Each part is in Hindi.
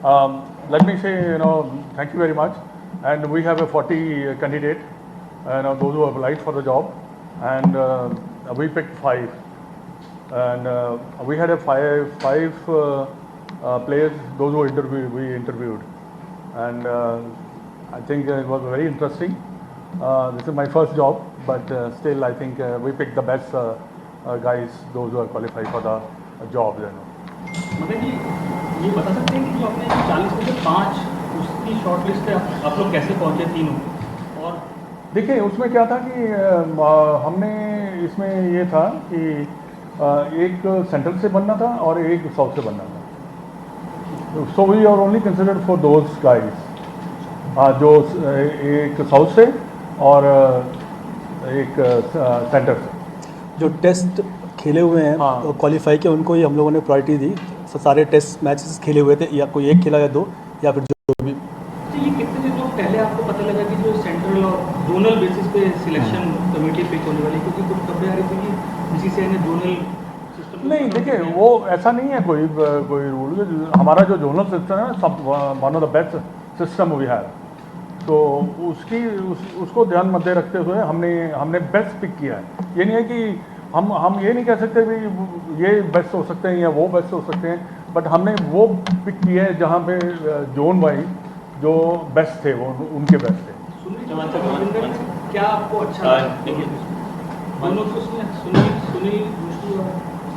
Let me say, thank you very much. And we have a 40 candidate, those who have applied for the job, and we picked 5. And we had a five players, those who we interviewed. And I think it was very interesting. This is my first job, but still I think we picked the best guys, those who are qualified for the job. मतलब कि ये बता सकते हैं कि जो आपने 40 में से 5 उसकी शॉर्ट लिस्ट है, आप लोग कैसे पहुंचे तीनों? और देखिए उसमें क्या था कि हमने इसमें ये था कि एक सेंट्रल से बनना था और एक साउथ से बनना था. So we are only considered for those guys, जो एक साउथ से और एक सेंटर से जो टेस्ट खेले हुए हैं हाँ. क्वालिफाई के, उनको ही हम लोगों ने प्रायोरिटी दी. सारे टेस्ट मैचेस खेले हुए थे, या कोई एक खेला या 2, या फिर जो भी. तो ये कितने दिन तो पहले आपको पता लगा कि जो सेंट्रल और जोनल बेसिस पे सिलेक्शन कमेटी पिक होने वाली, क्योंकि कुछ खबरें आ रही थी कि बीसीसीआई ने जोनल सिस्टम. नहीं देखिए वो ऐसा नहीं है कोई रूल. हमारा जो जोनल सिस्टम है सब one of the best system we have. तो उसको ध्यान मध्य रखते हुए हमने बेस्ट पिक किया है. ये नहीं है कि हम ये नहीं कह सकते भी ये बेस्ट हो सकते हैं या वो बेस्ट हो सकते हैं, बट हमने वो पिक किया है जहाँ पे जोन वाइज जो बेस्ट थे वो उनके बेस्ट थे. क्या आपको अच्छा लगा दोनों को? सुनील जोशी और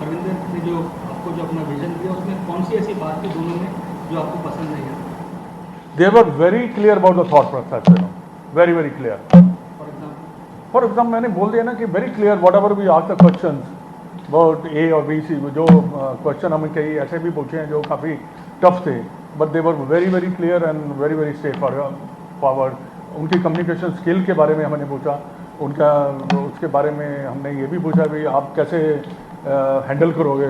हरविंदर ने जो आपको जो अपना विजन दिया, उसमें कौन सी ऐसी बात थी दोनों में जो आपको पसंद नहीं आई? They were very clear about the thought process, very very clear. For example, मैंने बोल दिया ना कि very clear whatever we ask the questions about A और B, C, जो क्वेश्चन हमें कई ऐसे भी पूछे हैं जो काफ़ी टफ थे, but they were very very clear and very very straightforward. उनकी कम्युनिकेशन स्किल के बारे में हमने पूछा, उनका उसके बारे में हमने ये भी पूछा भी आप कैसे हैंडल करोगे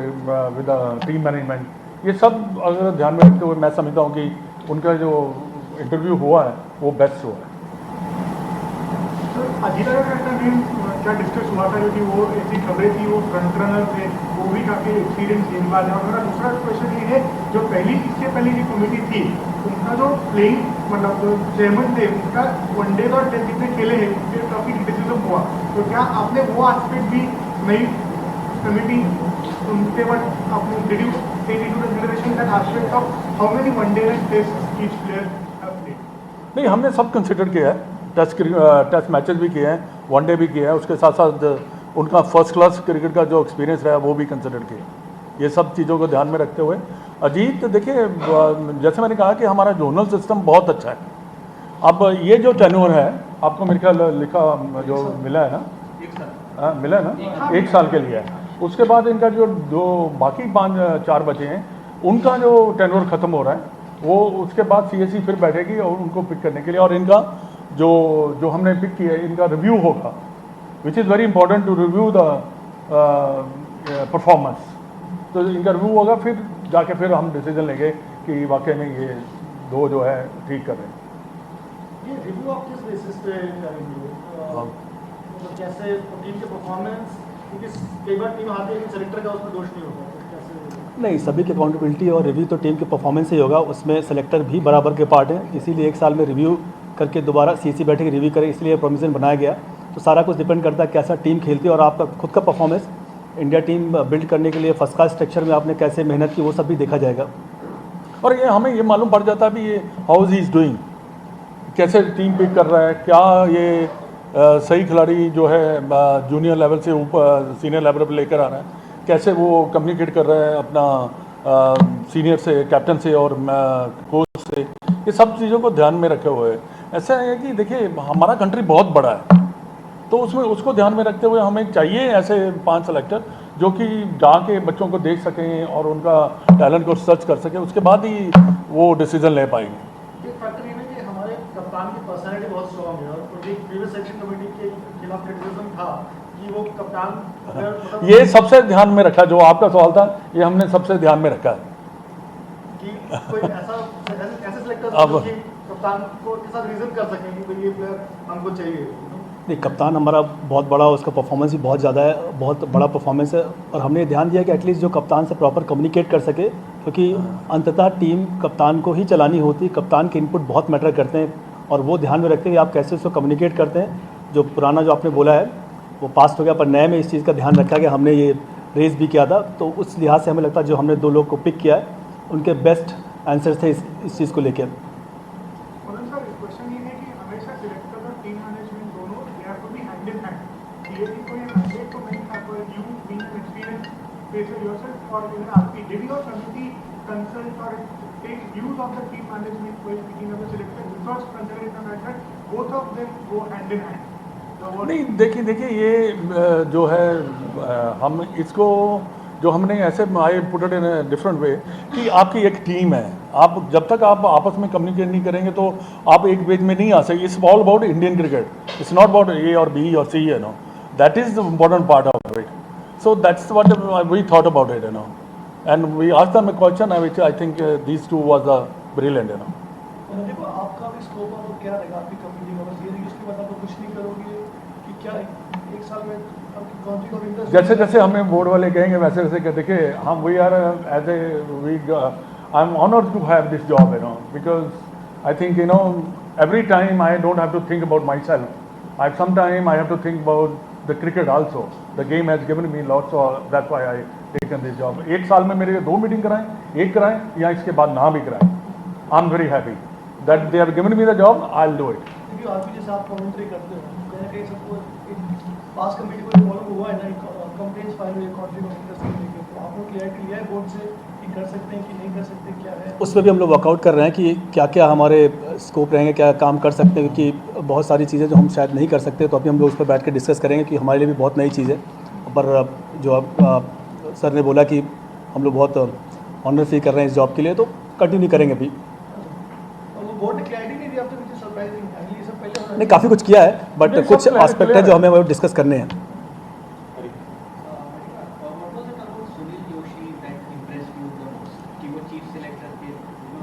विद टीम मैनेजमेंट. ये सब अगर ध्यान में रखते हुए मैं समझता हूँ कि उनका जो इंटरव्यू हुआ है वो बेस्ट हुआ है. अजीता का नेम क्या डिस्कस हुआ था, क्योंकि वो ऐसी खबरें थी वो फ्रंट रनर थे, वो भी काफ़ी एक्सपीरियंस गेंदबाज है. और मेरा दूसरा क्वेश्चन ये है, जो इससे पहले की कमेटी थी उनका जो प्लेइंग मतलब जो चेयरमैन थे उनका वनडे और टेस्ट जितने खेले हैं उसके काफ़ी क्रिटिसिज्म हुआ, तो क्या आपने वो एस्पेक्ट भी नई कमेटी उनके बाद आपने did take into consideration that aspect of how many one day and test each player have played? नहीं हमने सब कंसिडर किया है. टेस्ट मैचेस भी किए हैं, वनडे भी किया है, उसके साथ साथ उनका फर्स्ट क्लास क्रिकेट का जो एक्सपीरियंस रहा है वो भी कंसिडर किया. ये सब चीज़ों को ध्यान में रखते हुए अजीत देखिए जैसे मैंने कहा कि हमारा जोनल सिस्टम बहुत अच्छा है. अब ये जो टेन्योर है आपको मेरे ख्याल लिखा जो मिला है ना, मिला है ना 1 साल के लिए है. उसके बाद इनका जो बाकी 5-4 बचे हैं उनका जो टेन्योर ख़त्म हो रहा है वो उसके बाद सीएससी फिर बैठेगी और उनको पिक करने के लिए, और इनका जो हमने पिक किया है इनका रिव्यू होगा, which is very important to review the performance. तो इनका रिव्यू होगा, फिर जाके फिर हम डिसीजन लेंगे कि वाकई में ये 2 जो है ठीक कर रहे हैं. ये रिव्यू आप किस बेसिस पे करेंगे? मतलब कैसे टीम के परफॉर्मेंस, क्योंकि कई बार टीम आती है लेकिन सेलेक्टर का उसमें दोष नहीं होता, कैसे? नहीं, सभी की अकाउंटेबिलिटी और रिव्यू तो टीम के परफॉर्मेंस से ही होगा, उसमें सेलेक्टर भी बराबर के पार्ट हैं. इसीलिए 1 साल में रिव्यू करके दोबारा सीसी बैठे के रिव्यू करें, इसलिए प्रोविजन बनाया गया. तो सारा कुछ डिपेंड करता है कैसा टीम खेलती है और आपका खुद का परफॉर्मेंस इंडिया टीम बिल्ड करने के लिए फर्स्ट क्लास स्ट्रक्चर में आपने कैसे मेहनत की वो सब भी देखा जाएगा. और ये हमें ये मालूम पड़ जाता है भी ये हाउ इज़ डूइंग, कैसे टीम पिक कर रहा है, क्या ये सही खिलाड़ी जो है जूनियर लेवल से ऊपर सीनियर लेवल पर लेकर आ रहा है, कैसे वो कम्युनिकेट कर रहा है अपना सीनियर से, कैप्टन से और कोच से. ये सब चीज़ों को ध्यान में रखे हुए ऐसा है कि देखिए हमारा कंट्री बहुत बड़ा है, तो उसमें उसको ध्यान में रखते हुए हमें चाहिए ऐसे 5 सेलेक्टर जो कि जाके बच्चों को देख सकें और उनका टैलेंट को सर्च कर सकें, उसके बाद ही वो डिसीजन ले पाएंगे. एक फैक्टर ये है कि हमारे कप्तान की पर्सनैलिटी बहुत स्ट्रॉन्ग है, और प्रीवियस सिलेक्शन कमेटी के खिलाफ क्रिटिसिज्म था कि वो कप्तान मतलब ये सबसे ध्यान में रखा, जो आपका सवाल था ये हमने सबसे ध्यान में रखा है कि कोई ऐसे सेलेक्टर कप्तान को के साथ रीजन कर सकें कि भाई ये प्लेयर हमको चाहिए. नहीं, कप्तान हमारा बहुत बड़ा, उसका परफॉर्मेंस भी बहुत ज़्यादा है, बहुत बड़ा परफॉर्मेंस है, और हमने ध्यान दिया कि एटलीस्ट जो कप्तान से प्रॉपर कम्युनिकेट कर सके क्योंकि अंततः टीम कप्तान को ही चलानी होती है, कप्तान के इनपुट बहुत मैटर करते हैं और वो ध्यान में रखते हैं कि आप कैसे उसको कम्युनिकेट करते हैं। जो पुराना जो आपने बोला है वो पास्ट हो गया, पर नए में इस चीज़ का ध्यान रखा कि हमने ये रेस भी किया था, तो उस लिहाज से हमें लगता है जो हमने 2 लोग को पिक किया है उनके बेस्ट आंसर थे इस चीज़ को लेकर। मदन सर, क्वेश्चन ये है कि हमेशा सिलेक्टर और टीम मैनेजमेंट दोनों they have to be hand in hand. Clearly कोई मैंडेट तो नहीं था for you being an experience pacer yourself और even RP, did your committee consult और take views of the team management while picking up the selector, because considering the fact that both of them go hand in hand? नहीं, देखिए ये जो है हम इसको जो हमने ऐसे I put it in different way कि आपकी एक टीम है, आप जब तक आप आपस में कम्युनिकेट नहीं करेंगे तो आप एक पेज में नहीं आ सकते। It's all about Indian cricket, it's not about A और बी और C, you know, that is the important part of it. So that's what we thought about it, you know, and we asked them a question which I think these two was the brilliant, you know. देखो आपका भी स्कोप अब क्या रहेगा आपकी कम्युनिटी का, बस ये नहीं इसके बाद आप कुछ नहीं करोगे कि क्या एक साल में आपकी कॉन्फ्लिक्ट ऑफ इंटरेस्ट जैसे जैसे हमें बोर्ड वाले कहेंगे वैसे वैसे कहते देखिए हम we are as a we I am honoured to have this job, you know, because I think, you know, every time I don't have to think about myself. Sometimes I have to think about the cricket also. The game has given me lots, so that's why I taken this job. एक साल में मेरे 2 मीटिंग कराएं, एक कराएं या इसके बाद ना भी कराएं, I am very happy that they have given me the job, I'll do it. क्योंकि आज भी जैसे आप कमेंट्री करते हो कहीं ना कहीं सबको पास कमेटी को फॉलो हुआ है ना, कंप्लेंट्स फाइल हुई कॉन्फ्लिक्ट ऑफ इंटरेस्ट को लेकर, तो आपको क्लियरिटी लिया है बोर्ड से कि कर सकते हैं कि नहीं कर सकते, क्या है उसमें भी हम लोग वर्कआउट कर रहे हैं कि क्या क्या हमारे स्कोप रहेंगे, क्या काम कर सकते हैं, क्योंकि बहुत सारी चीज़ें जो हम शायद नहीं कर सकते, तो अभी हम लोग उस पर बैठ कर डिस्कस करेंगे कि हमारे लिए भी बहुत नई चीज़ है। पर जो अब सर ने बोला कि हम लोग बहुत ऑनर फील कर रहे हैं इस जॉब के लिए, तो कंटिन्यू करेंगे अभी। और वो बोर्ड ने क्लैरिटी नहीं दी अब तक, मुझे सरप्राइजिंग है, ये सब पहले नहीं, काफ़ी कुछ किया है, बट ये सब कुछ clear एस्पेक्ट है जो हमें वो डिस्कस करने हैं।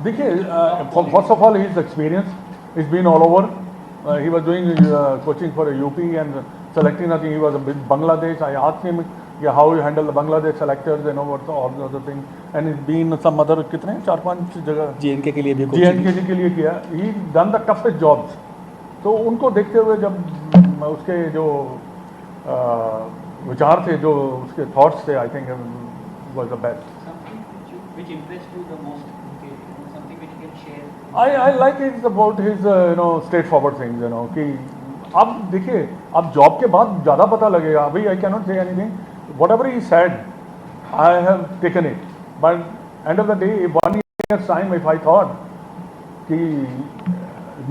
देखिए, first of all he is experience is been all over, he was doing coaching for UP and selecting, I think he was with Bangladesh. I asked him how you handle the Bangladesh selectors and what all the other thing, and is been some other कितने 4-5 जगह JNK के लिए भी JNK के लिए किया। ही डन द टफेस्ट जॉब्स। तो उनको देखते हुए जब उसके जो विचार थे, जो उसके थॉट्स थे, I think was the best. Which impressed you the most? Okay, something which you can share. I like it about his you know straightforward things, you know, कि अब देखिए अब जॉब के बाद ज़्यादा पता लगेगा। अभी I can not say anything, what ever he said I have taken it, but end of the day 1 year's time if I thought कि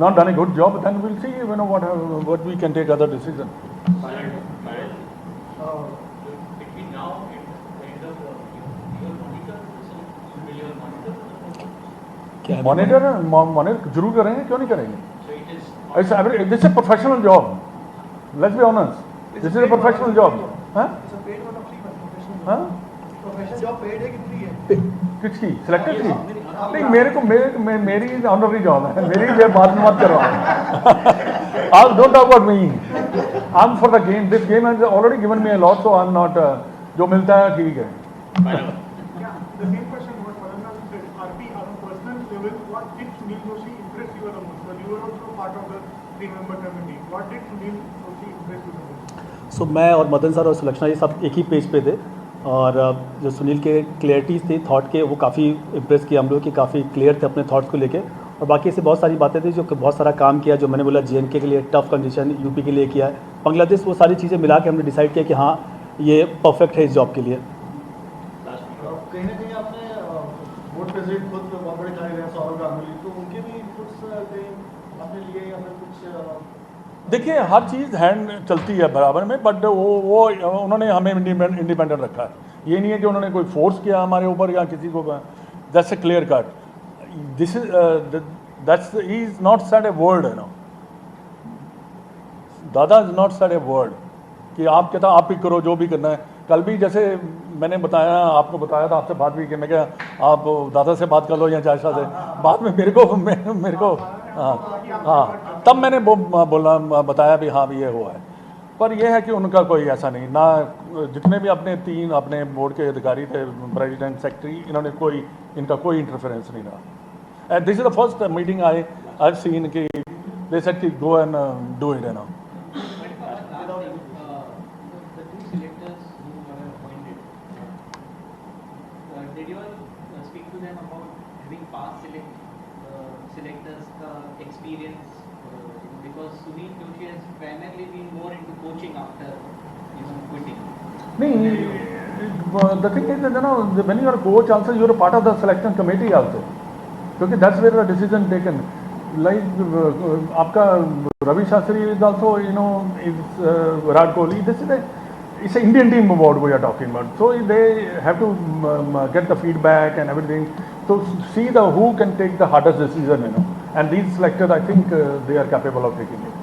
not done a good job, then we'll see, you know, what we can take other decision. Between now and the end of your monitor, so you will monitor. Monitor जरूर करेंगे, क्यों नहीं करेंगे? So it is. This is a professional job. Let's be honest. This is a professional job. हाँ? It's a paid one of free professional हाँ? प्रोफेशनल जॉब पेड है कि फ्री है? किसकी? सिलेक्टर की? नहीं, मेरे को मेरी ऑनररी जॉब है, मेरी ये बात मत करो। आप don't talk about me, I am for the game. This game has already given me a lot, so I am not, जो मिलता है ठीक है। Yeah, the same question what Padana said. RP, on a personal level, what did Sunil Joshi impress you the most? Because you were also part of the 3-member committee. What did Sunil Joshi impress you the most? सो मैं और मदन सर और सुलक्षणा ये सब एक ही पेज पे थे, और जो सुनील के क्लियरिटीज़ थी थॉट के, वो काफ़ी इम्प्रेस किया हम लोग कि काफ़ी क्लियर थे अपने थॉट्स को लेके। और बाकी ऐसे बहुत सारी बातें थी जो बहुत सारा काम किया, जो मैंने बोला JNK के लिए टफ कंडीशन, यूपी के लिए किया है, बांग्लादेश, वो सारी चीज़ें मिला के हमने डिसाइड किया कि हाँ ये परफेक्ट है इस जॉब के लिए। कहीं ना कहीं आपने बोर्ड प्रेसिडेंट खुद बहुत बड़े खिलाड़ी रहे सौरव गांगुली, तो उनके भी इनपुट्स कहीं आपने लिए या फिर कुछ? देखिए, हर चीज़ हैंड चलती है बराबर में, बट वो उन्होंने हमें इंडिपेंडेंट रखा है। ये नहीं है कि उन्होंने कोई फोर्स किया हमारे ऊपर या किसी को। That's a clear cut. This is that's he is not said a word, you know, Dada is not said a word कि आप कहता आप ही करो जो भी करना है। कल भी जैसे मैंने बताया, आपको बताया था, आपसे बात भी की, मैं क्या आप दादा से बात कर लो या चाचा से। बाद में मेरे को हाँ, तब मैंने बोलना बताया भी हाँ भी ये हुआ है। पर यह है कि उनका कोई ऐसा नहीं ना, जितने भी अपने 3 अपने बोर्ड के अधिकारी थे, प्रेसिडेंट सेक्रेटरी, इन्होंने इनका कोई इंटरफेरेंस नहीं रहा। And this is the first meeting I seen कि दे सेड कि गो एंड डू इट ना। The two selectors who were appointed, did you all speak to them about having past selectors experience? Because Sunil Joshi has primarily been more into coaching after quitting. नहीं, the thing is that when you are a coach also you are a part of the selection committee also, क्योंकि that's where the decision taken. Like आपका Ravi Shastri is also is Virat Kohli. It's an Indian team award we are talking about. So they have to get the feedback and everything. So see who can take the hardest decision, and these selectors I think they are capable of taking it.